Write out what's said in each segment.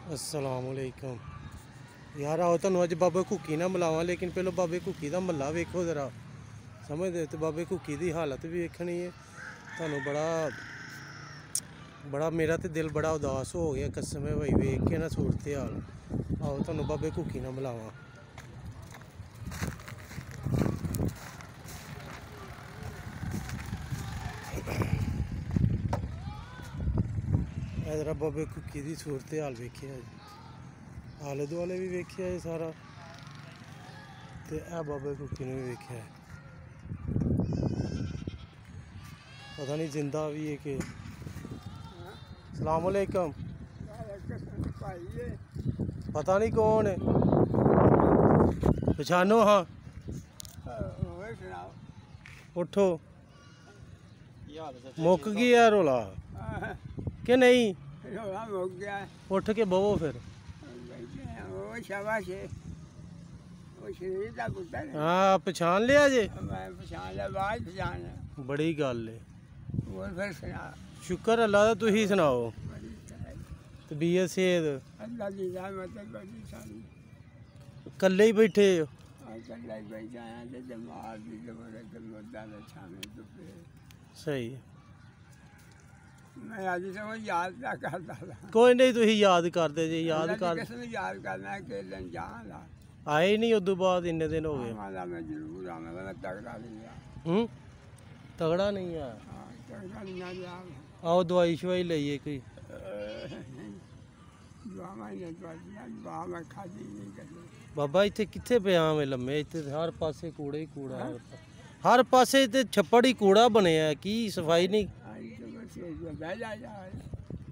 अस्सलामुअलैकुम यार आओ तुहानू अज बाबे घुक्की ना मिलावां, लेकिन पहले बाबे घुक्की दा महला वेखो जरा, समझदे ते बाबे घुक्की दी हालत भी वेखनी है तुहानू। बड़ा मेरा तो दिल बड़ा उदास हो गया कसम है भाई वेख के ना सूरत हाल। आओ तुहानू बाबे घुक्की ना मिलावां। जरा बाबे घुक्की दी सूरत हाल वेखिया जी, आले दुआले भी वेखिया है सारा, ते ए बाबे घुक्की ने भी वेखिया है। पता नहीं जिंदा भी है कि। सलामुअलैकुम। पता नहीं कौन है, पछानो हाँ। उठो मुक गया रोला कि नहीं? उठ के बवो फिर। हाँ पछान लिया जे? बड़ी गल है, शुक्र अल्लाह दा। तुही सुनाओ तबीयत सेहत? कल्ले ही बैठे हो? सही मैं आज से वो याद ना करता था। कोई नहीं, तुही याद करते जी, याद कर याद करना है कि दिन जाना आए नहीं उदू बाद इन्ने दिन हो गए। मैं जरूर आना, मैं तगड़ा नहीं गया। तगड़ा नहीं है? तगड़ा नहीं गया। आओ दवाई शवाई लईए कोई। बाबा इत्थे कित्थे पिया मैं लम्मे? इत्थे हर पासे कूड़ा ही कूड़ा, हर पासे ते छप्पड़ ही कूड़ा बनया की सफाई नहीं।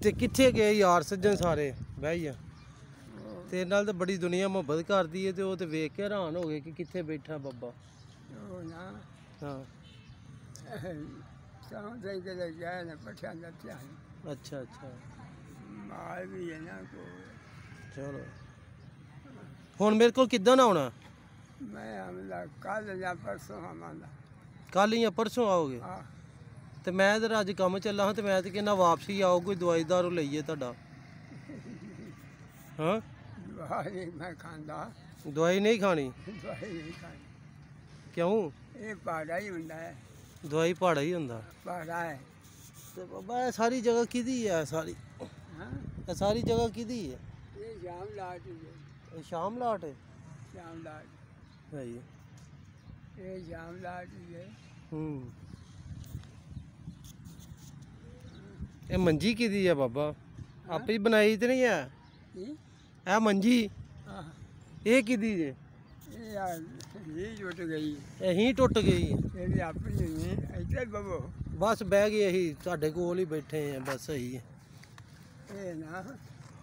ते कित्थे गए यार सज्जन सारे? बह जा तेरे नाल तो बड़ी दुनिया मुहब्बत करदी है, ते वो ते वेख के हैरान हो गए कि कित्थे बैठा बाबा। हाँ अच्छा अच्छा चलो हुण मेरे को किद्दां आउणा? मैं कल या परसों आवांगा। कल या परसों आओगे? तो मैं इधर अज कम चला हाँ, तो मैं तो कहना वापसी आओ, कोई दवाई दारू लईए तुहाडा। हाँ मैं खांदा दवाई नहीं खानी? दवाई नहीं खानी। क्यों? ये पहाड़ा ही हुंदा है। दवाई पहाड़ा ही हुंदा? पहाड़ा है। तो बाबा सारी जगह किदी है? सारी सारी जगह किदी है? ये शाम लाट है। शाम लाट है? शाम लाट है ये शाम लाट है। ये मंजी किदी है बाबा? आप ही बनाई तो नहीं है? ए मंजी ये किदी जे? टुट गई। यही टुट गई? बस बह गए यही साढ़े कोल ही बैठे हैं बस। सही है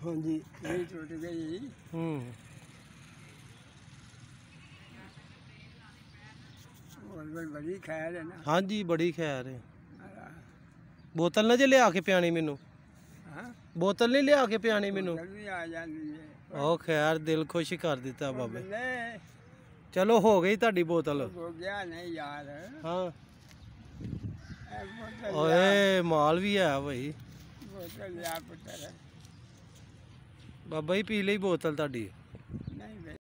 हाँ जी, यही टुट गई। बड़ी खैर है ना? हाँ जी बड़ी खैर है। बोतल ना जे लिया के पियानी मैनू? बोतल नहीं लिया के पियानी मैनू? ओ खैर दिल खुश कर दिता बाबे। चलो हो गई ताड़ी बोतल? हो गया नहीं यार। हाँ ओए माल भी है भाई। बोतल लिया पुत्र बाबा ही पी ली बोतल ताड़ी।